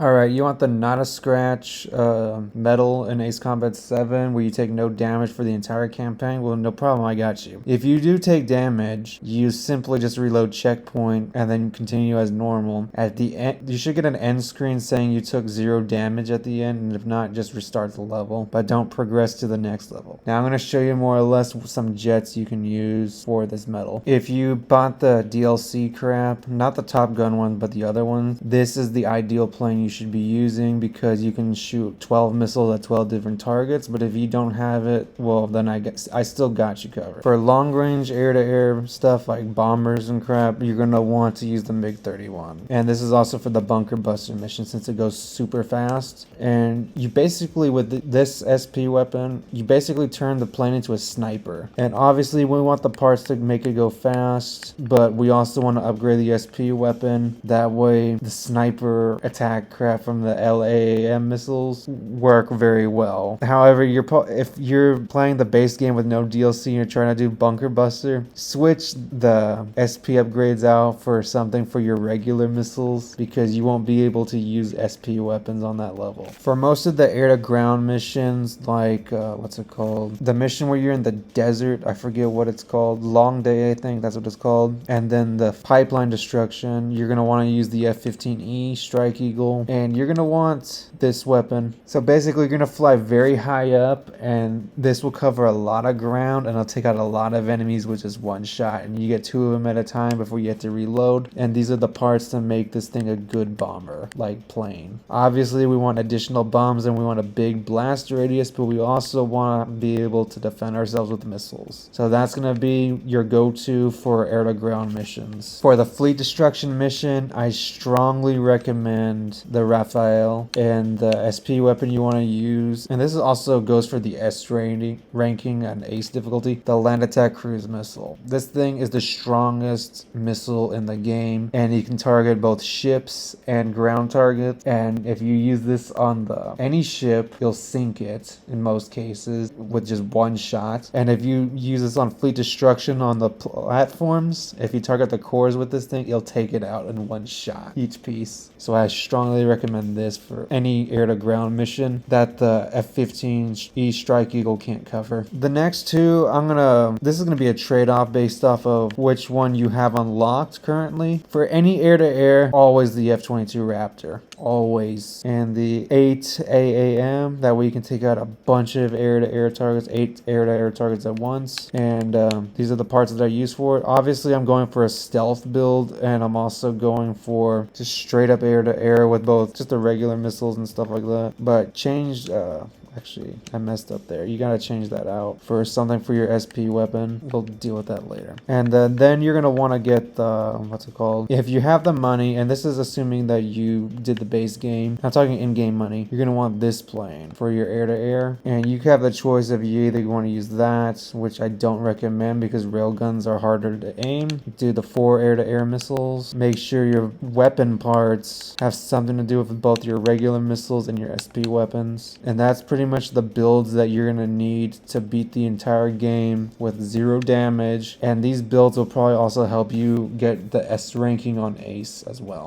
Alright, you want the not a scratch medal in Ace Combat 7 where you take no damage for the entire campaign? Well, no problem, I got you. If you do take damage, you simply just reload checkpoint and then continue as normal. At the end, you should get an end screen saying you took 0 damage at the end, and if not, just restart the level, but don't progress to the next level. Now I'm going to show you more or less some jets you can use for this medal. If you bought the DLC crap, not the Top Gun one, but the other one, this is the ideal plane you should be using because you can shoot 12 missiles at 12 different targets. But if you don't have it, well, then I guess I still got you covered. For long range air-to-air stuff like bombers and crap, you're gonna want to use the MiG-31. And this is also for the bunker buster mission since it goes super fast. And you basically, with this SP weapon, you basically turn the plane into a sniper. And obviously we want the parts to make it go fast, but we also want to upgrade the SP weapon. That way the sniper attack crap from the LAAM missiles work very well. However, if you're playing the base game with no DLC and you're trying to do bunker buster, switch the SP upgrades out for something for your regular missiles because you won't be able to use SP weapons on that level. For most of the air to ground missions, like what's it called? The mission where you're in the desert, I forget what it's called. Long Day, I think that's what it's called. And then the pipeline destruction, you're gonna want to use the F-15E Strike Eagle, and you're gonna want this weapon. So basically you're gonna fly very high up, and this will cover a lot of ground and it'll take out a lot of enemies with just one shot, and you get 2 of them at a time before you have to reload. And these are the parts to make this thing a good bomber like plane. Obviously we want additional bombs and we want a big blast radius, but we also want to be able to defend ourselves with missiles. So that's gonna be your go-to for air to ground missions. For the fleet destruction mission, I strongly recommend the Raphael and the SP weapon you want to use, and this also goes for the S ranking and Ace difficulty, the land attack cruise missile. This thing is the strongest missile in the game, and you can target both ships and ground targets. And if you use this on any ship, you'll sink it in most cases with just one shot. And if you use this on fleet destruction on the platforms, if you target the cores with this thing, you'll take it out in one shot each piece. So I strongly recommend this for any air-to-ground mission that the F-15E Strike Eagle can't cover. The next two, this is gonna be a trade-off based off of which one you have unlocked currently. For any air-to-air, always the F-22 Raptor. Always. And the 8 AAM, that way you can take out a bunch of air-to-air targets, 8 air-to-air targets at once. And these are the parts that I use for it. Obviously, I'm going for a stealth build, and I'm also going for just straight up air-to-air with both just the regular missiles and stuff like that. But change... Actually, I messed up there. You gotta change that out for something for your SP weapon. We'll deal with that later. And then you're gonna want to get the, what's it called? If you have the money, and this is assuming that you did the base game, I'm talking in-game money, you're gonna want this plane for your air-to-air. And you have the choice of you either want to use that, which I don't recommend because railguns are harder to aim. Do the 4 air-to-air missiles. Make sure your weapon parts have something to do with both your regular missiles and your SP weapons. And that's pretty much the builds that you're gonna need to beat the entire game with 0 damage, and these builds will probably also help you get the S ranking on Ace as well.